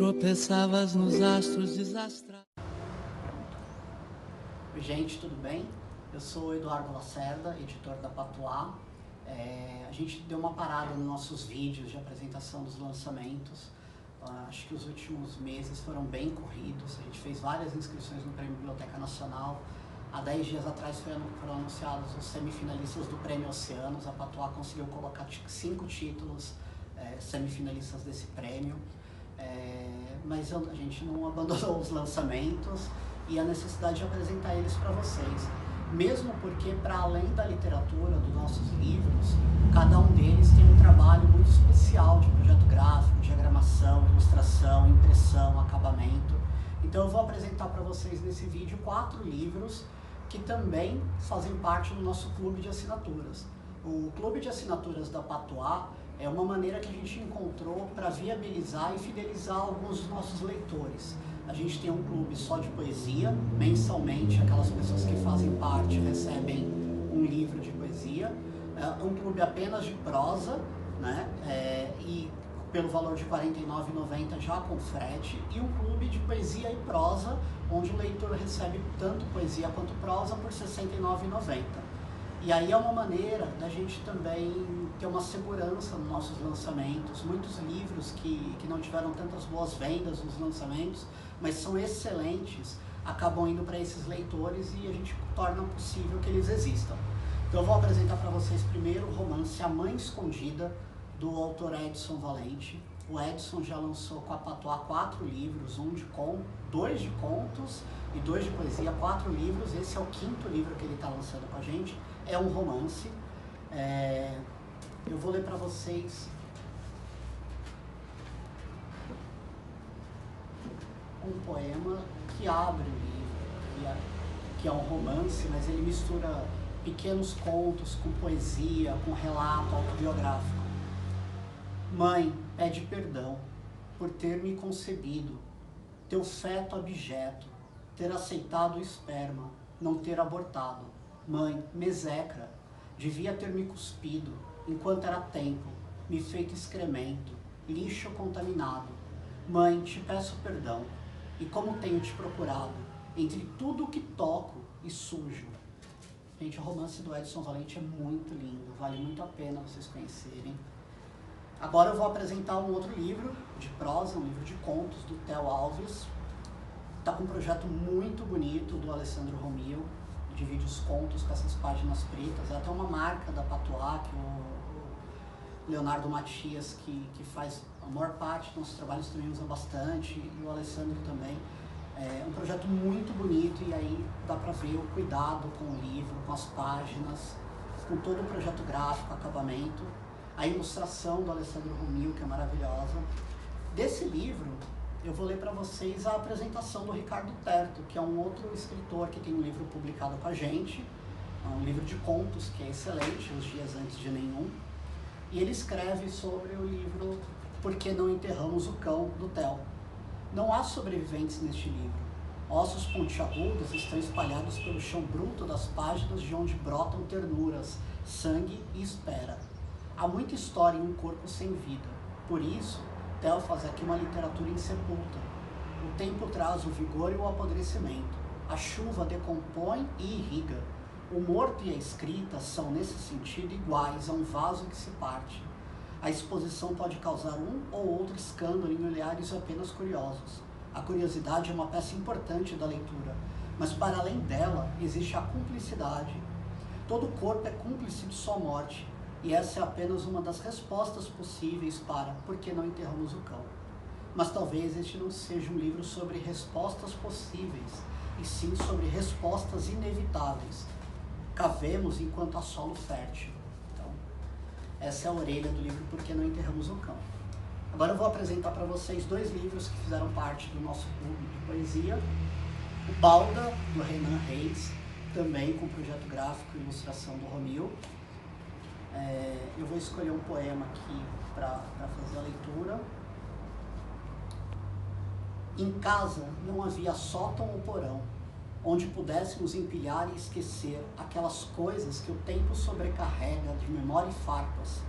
tropeçavas nos astros desastrados. Gente, tudo bem? Eu sou o Eduardo Lacerda, editor da Patois. A gente deu uma parada nos nossos vídeos de apresentação dos lançamentos. Acho que os últimos meses foram bem corridos. A gente fez várias inscrições no Prêmio Biblioteca Nacional. Há 10 dias atrás foram anunciados os semifinalistas do Prêmio Oceanos. A Patois conseguiu colocar 5 títulos semifinalistas desse prêmio. Mas a gente não abandonou os lançamentos e a necessidade de apresentar eles para vocês. Mesmo porque, para além da literatura, dos nossos livros, cada um deles tem um trabalho muito especial de projeto gráfico, diagramação, ilustração, impressão, acabamento. Então eu vou apresentar para vocês nesse vídeo 4 livros que também fazem parte do nosso clube de assinaturas. O clube de assinaturas da Patois é uma maneira que a gente encontrou para viabilizar e fidelizar alguns dos nossos leitores. A gente tem um clube só de poesia, mensalmente aquelas pessoas que fazem parte recebem um livro de poesia, um clube apenas de prosa, né? E pelo valor de R$ 49,90 já com frete, e um clube de poesia e prosa, onde o leitor recebe tanto poesia quanto prosa por R$ 69,90. E aí é uma maneira da gente também ter uma segurança nos nossos lançamentos. Muitos livros que não tiveram tantas boas vendas nos lançamentos, mas são excelentes, acabam indo para esses leitores e a gente torna possível que eles existam. Então eu vou apresentar para vocês primeiro o romance A Mãe Escondida, do autor Edson Valente. O Edson já lançou com a Patois 4 livros, 2 de contos e 2 de poesia, 4 livros. Esse é o 5º livro que ele está lançando com a gente. É um romance. Eu vou ler para vocês um poema que abre o livro, que é um romance, mas ele mistura pequenos contos com poesia, com relato autobiográfico. Mãe, pede perdão por ter me concebido, teu feto abjeto, ter aceitado o esperma, não ter abortado. Mãe, me execra, devia ter me cuspido, enquanto era tempo, me feito excremento, lixo contaminado. Mãe, te peço perdão, e como tenho te procurado, entre tudo o que toco e sujo. Gente, o romance do Edson Valente é muito lindo, vale muito a pena vocês conhecerem. Agora eu vou apresentar um outro livro de prosa, um livro de contos do Theo Alves. Está com um projeto muito bonito do Alessandro Romil, divide os contos com essas páginas pretas. É até uma marca da Patois, que o Leonardo Matias, que faz a maior parte dos nossos trabalhos, também usa bastante, e o Alessandro também. É um projeto muito bonito e aí dá para ver o cuidado com o livro, com as páginas, com todo o projeto gráfico, acabamento. A ilustração do Alessandro Romil, que é maravilhosa. Desse livro, eu vou ler para vocês a apresentação do Ricardo Terto, que é um outro escritor que tem um livro publicado com a gente, um livro de contos que é excelente, Os Dias Antes de Nenhum. E ele escreve sobre o livro Por que Não Enterramos o Cão, do Theo. Não há sobreviventes neste livro. Ossos pontiagudos estão espalhados pelo chão bruto das páginas de onde brotam ternuras, sangue e espera. Há muita história em um corpo sem vida. Por isso, Theo faz aqui uma literatura insepulta. O tempo traz o vigor e o apodrecimento. A chuva decompõe e irriga. O morto e a escrita são, nesse sentido, iguais a um vaso que se parte. A exposição pode causar um ou outro escândalo em olhares apenas curiosos. A curiosidade é uma peça importante da leitura, mas para além dela existe a cumplicidade. Todo corpo é cúmplice de sua morte. E essa é apenas uma das respostas possíveis para Por que Não Enterramos o Cão. Mas talvez este não seja um livro sobre respostas possíveis, e sim sobre respostas inevitáveis. Cavemos enquanto há solo fértil. Então, essa é a orelha do livro Por que Não Enterramos o Cão. Agora eu vou apresentar para vocês 2 livros que fizeram parte do nosso clube de poesia. O Balda, do Renan Reis, também com projeto gráfico e ilustração do Romil. Eu vou escolher um poema aqui para fazer a leitura. Em casa não havia sótão ou porão, onde pudéssemos empilhar e esquecer aquelas coisas que o tempo sobrecarrega de memória e farpas.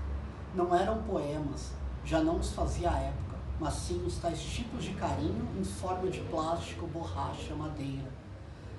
Não eram poemas, já não os fazia a época, mas sim os tais tipos de carinho em forma de plástico, borracha, madeira.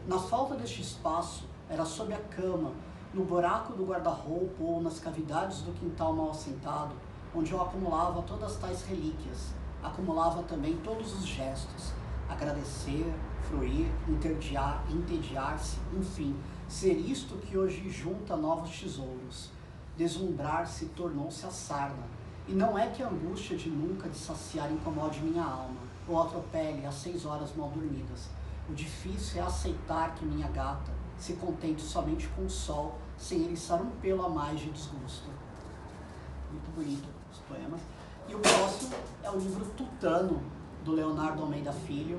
Na falta deste espaço, era sob a cama, no buraco do guarda-roupa ou nas cavidades do quintal mal assentado, onde eu acumulava todas tais relíquias, acumulava também todos os gestos, agradecer, fruir, entediar-se, enfim, ser isto que hoje junta novos tesouros. Deslumbrar-se tornou-se a sarna, e não é que a angústia de nunca de saciar incomode minha alma, ou atropele as 6 horas mal dormidas. O difícil é aceitar que minha gata se contente somente com o sol, sem eriçar um pelo a mais de desgosto. Muito bonito os poemas. E o próximo é o livro Tutano, do Leonardo Almeida Filho.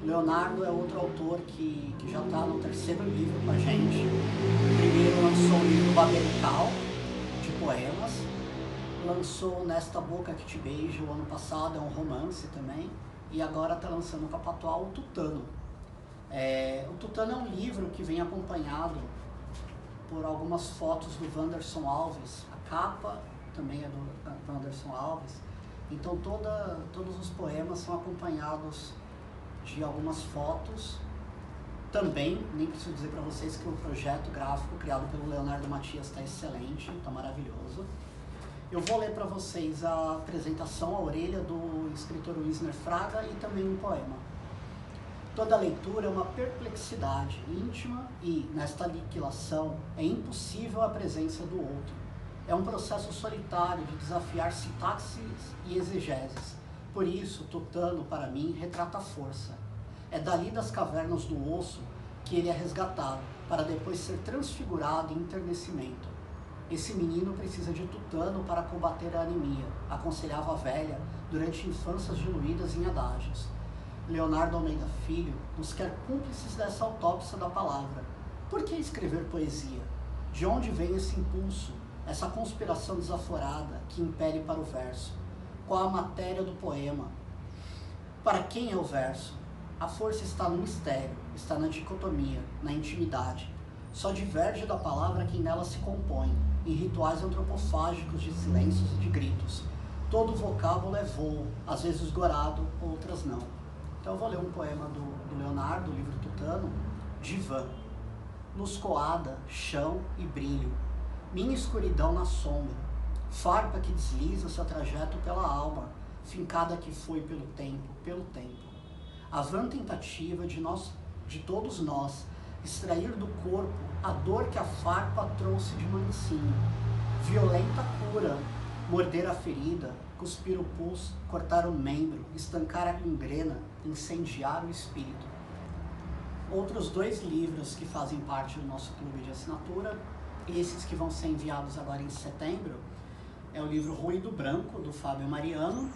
Leonardo é outro autor que já está no 3º livro com a gente. Primeiro lançou o livro Babelical, de poemas. Lançou Nesta Boca Que Te Beijo o ano passado, é um romance também. E agora está lançando o capa atual, o Tutano. O Tutano é um livro que vem acompanhado por algumas fotos do Wanderson Alves. A capa também é do Wanderson Alves. Então todos os poemas são acompanhados de algumas fotos. Também, nem preciso dizer para vocês que o projeto gráfico criado pelo Leonardo Matias está excelente, está maravilhoso. Eu vou ler para vocês a apresentação, a orelha do escritor Wisner Fraga e também um poema. Toda leitura é uma perplexidade íntima e, nesta aniquilação, é impossível a presença do outro. É um processo solitário de desafiar sintaxes e exegeses. Por isso, Tutano, para mim, retrata a força. É dali das cavernas do osso que ele é resgatado, para depois ser transfigurado em enternecimento. Esse menino precisa de Tutano para combater a anemia, aconselhava a velha durante infâncias diluídas em adágios. Leonardo Almeida Filho nos quer cúmplices dessa autópsia da palavra. Por que escrever poesia? De onde vem esse impulso, essa conspiração desaforada que impele para o verso? Qual a matéria do poema? Para quem é o verso? A força está no mistério, está na dicotomia, na intimidade. Só diverge da palavra quem nela se compõe, em rituais antropofágicos de silêncios e de gritos. Todo vocábulo é voo, às vezes esgorado, outras não. Então eu vou ler um poema do Leonardo, do livro Tutano, Divã. Luz coada, chão e brilho, minha escuridão na sombra, farpa que desliza seu trajeto pela alma, fincada que foi pelo tempo. A vã tentativa de todos nós, extrair do corpo a dor que a farpa trouxe de mansinho, violenta cura, morder a ferida, cuspir o pulso, cortar o membro, estancar a gangrena, incendiar o espírito. Outros 2 livros que fazem parte do nosso clube de assinatura, esses que vão ser enviados agora em setembro, é o livro Ruído Branco, do Fábio Mariano,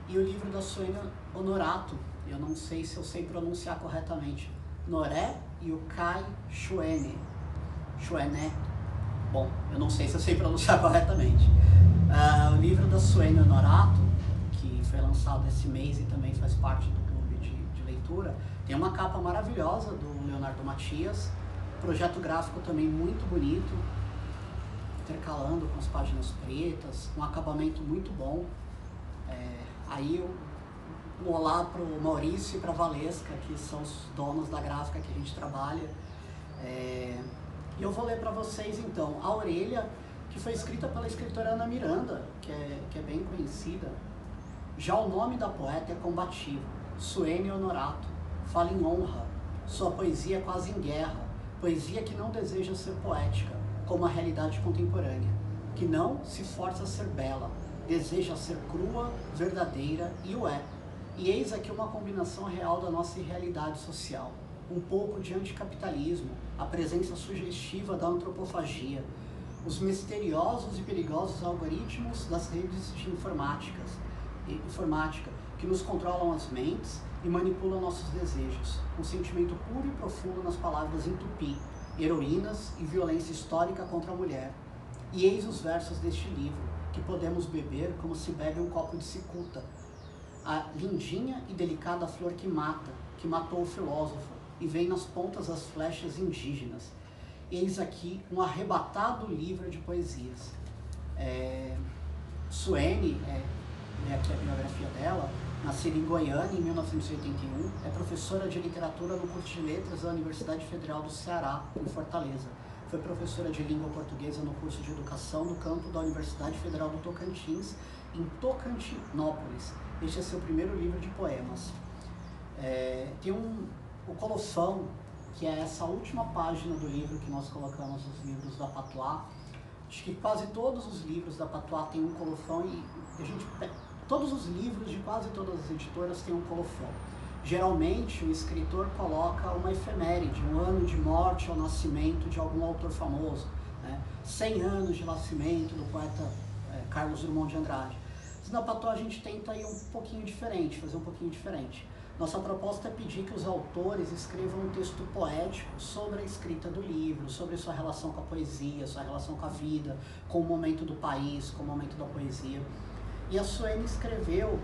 e o livro da Suene Honorato. Eu não sei se eu sei pronunciar corretamente. Noré e o Kai Chuene. Bom, eu não sei se eu sei pronunciar corretamente. O livro da Suene Honorato, que foi lançado esse mês e também faz parte do clube de leitura, tem uma capa maravilhosa do Leonardo Matias, projeto gráfico também muito bonito, intercalando com as páginas pretas, um acabamento muito bom. Aí um olá para o Maurício e para a Valesca, que são os donos da gráfica que a gente trabalha. E eu vou ler para vocês então a orelha, que foi escrita pela escritora Ana Miranda, que é bem conhecida. Já o nome da poeta é combativo, Suene Honorato, fala em honra, sua poesia é quase em guerra, poesia que não deseja ser poética, como a realidade contemporânea, que não se força a ser bela, deseja ser crua, verdadeira e o é. E eis aqui uma combinação real da nossa irrealidade social, um pouco de anticapitalismo, a presença sugestiva da antropofagia, os misteriosos e perigosos algoritmos das redes de informática, que nos controlam as mentes e manipulam nossos desejos, um sentimento puro e profundo nas palavras em tupi, heroínas e violência histórica contra a mulher. E eis os versos deste livro, que podemos beber como se bebe um copo de cicuta, a lindinha e delicada flor que matou o filósofo, e vem nas pontas das flechas indígenas. Eis aqui um arrebatado livro de poesias. Suene ler aqui a biografia dela. Nascida em Goiânia em 1981, é professora de literatura no curso de letras da Universidade Federal do Ceará, em Fortaleza. Foi professora de língua portuguesa no curso de educação no campo da Universidade Federal do Tocantins, em Tocantinópolis. Este é seu primeiro livro de poemas. Tem o Colossão, que é essa última página do livro que nós colocamos nos livros da Patois. Acho que quase todos os livros da Patois têm um colofão e todos os livros de quase todas as editoras têm um colofão. Geralmente o escritor coloca uma efeméride, um ano de morte ou nascimento de algum autor famoso, né? 100 anos de nascimento do poeta Carlos Drummond de Andrade. Mas na Patois a gente tenta ir um pouquinho diferente, fazer um pouquinho diferente. Nossa proposta é pedir que os autores escrevam um texto poético sobre a escrita do livro, sobre sua relação com a poesia, sua relação com a vida, com o momento do país, com o momento da poesia. E a Suene escreveu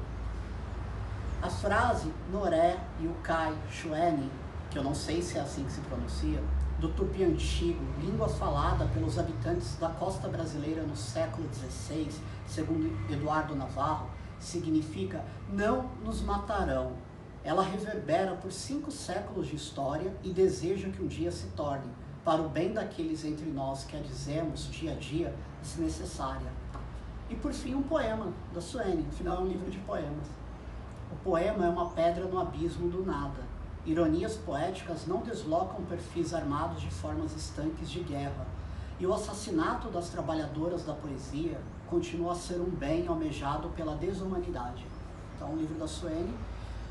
a frase Noré Yukai Xuene, que eu não sei se é assim que se pronuncia, do tupi antigo, língua falada pelos habitantes da costa brasileira no século XVI, segundo Eduardo Navarro, significa não nos matarão. Ela reverbera por 5 séculos de história e deseja que um dia se torne, para o bem daqueles entre nós que a dizemos dia a dia, desnecessária. E por fim um poema da Suene, afinal é um livro de poemas. O poema é uma pedra no abismo do nada. Ironias poéticas não deslocam perfis armados de formas estanques de guerra. E o assassinato das trabalhadoras da poesia continua a ser um bem almejado pela desumanidade. Então, o livro da Suene.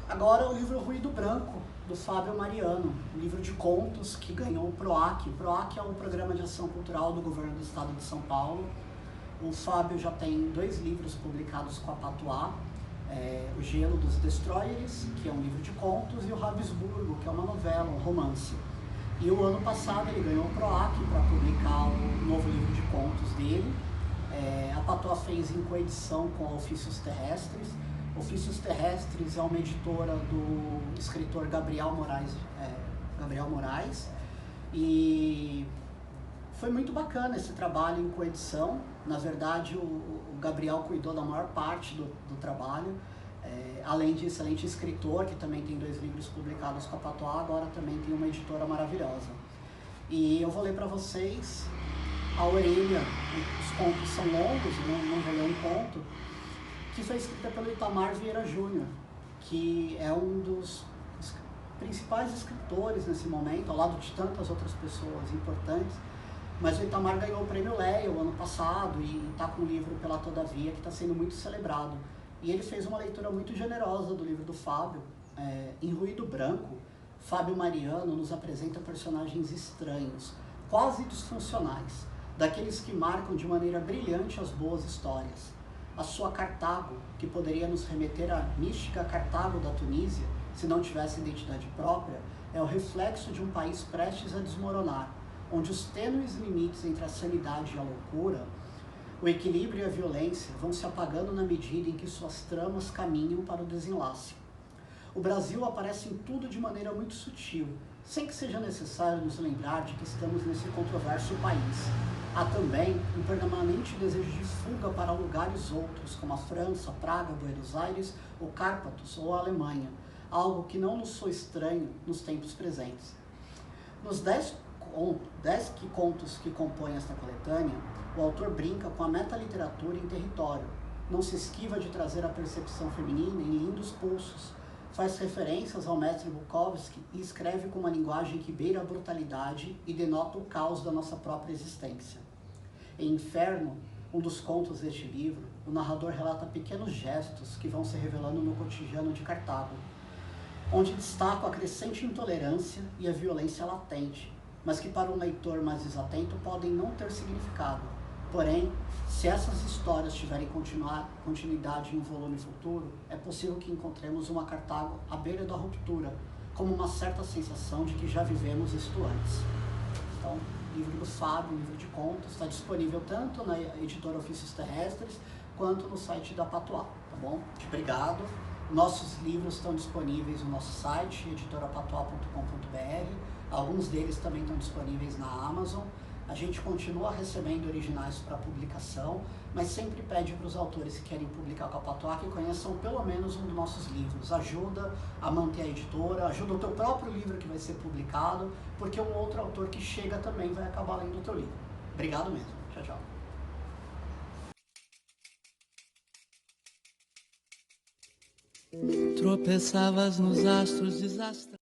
Agora, o livro Ruído Branco, do Fábio Mariano, um livro de contos que ganhou o PROAC. O PROAC é o Programa de Ação Cultural do Governo do Estado de São Paulo. O Fábio já tem 2 livros publicados com a Patois, O Gelo dos Destroyers, que é um livro de contos, e o Rabisburgo, que é uma novela, um romance. E o ano passado ele ganhou o PROAC para publicar o novo livro de contos dele. A Patois fez em coedição com a Ofícios Terrestres. Ofícios Terrestres é uma editora do escritor Gabriel Moraes. E foi muito bacana esse trabalho em coedição. Na verdade, o Gabriel cuidou da maior parte do trabalho. Além de excelente escritor, que também tem 2 livros publicados com a Patois, agora também tem uma editora maravilhosa. E eu vou ler para vocês A Orelha. Os contos são longos, não vou ler um conto, que foi escrita pelo Itamar Vieira Júnior, que é um dos principais escritores nesse momento, ao lado de tantas outras pessoas importantes. Mas o Itamar ganhou o Prêmio Leia o ano passado e está com um livro pela Todavia que está sendo muito celebrado. E ele fez uma leitura muito generosa do livro do Fábio. Em Ruído Branco, Fábio Mariano nos apresenta personagens estranhos, quase disfuncionais, daqueles que marcam de maneira brilhante as boas histórias. A sua Cartago, que poderia nos remeter à mística Cartago da Tunísia, se não tivesse identidade própria, é o reflexo de um país prestes a desmoronar, onde os tênues limites entre a sanidade e a loucura, o equilíbrio e a violência vão se apagando na medida em que suas tramas caminham para o desenlace. O Brasil aparece em tudo de maneira muito sutil, sem que seja necessário nos lembrar de que estamos nesse controverso país. Há também um permanente desejo de fuga para lugares outros, como a França, Praga, Buenos Aires, ou Cárpatos, ou a Alemanha, algo que não nos soa estranho nos tempos presentes. Nos 10 contos que compõem esta coletânea, o autor brinca com a metaliteratura em território, não se esquiva de trazer a percepção feminina em lindos pulsos, faz referências ao mestre Bukowski e escreve com uma linguagem que beira a brutalidade e denota o caos da nossa própria existência. Em Inferno, um dos contos deste livro, o narrador relata pequenos gestos que vão se revelando no cotidiano de Cartago, onde destaca a crescente intolerância e a violência latente, mas que para um leitor mais desatento podem não ter significado. Porém, se essas histórias tiverem continuidade em um volume futuro, é possível que encontremos uma Cartago à beira da ruptura, como uma certa sensação de que já vivemos isto antes. Então, livro do Fábio, livro de contos, está disponível tanto na editora Ofícios Terrestres, quanto no site da Patois, tá bom? Obrigado. Nossos livros estão disponíveis no nosso site, editorapatois.com.br. Alguns deles também estão disponíveis na Amazon. A gente continua recebendo originais para publicação, mas sempre pede para os autores que querem publicar com a Patois que conheçam pelo menos um dos nossos livros. Ajuda a manter a editora, ajuda o teu próprio livro que vai ser publicado, porque um outro autor que chega também vai acabar lendo o teu livro. Obrigado mesmo. Tchau, tchau. Tropeçavas nos astros desastrados.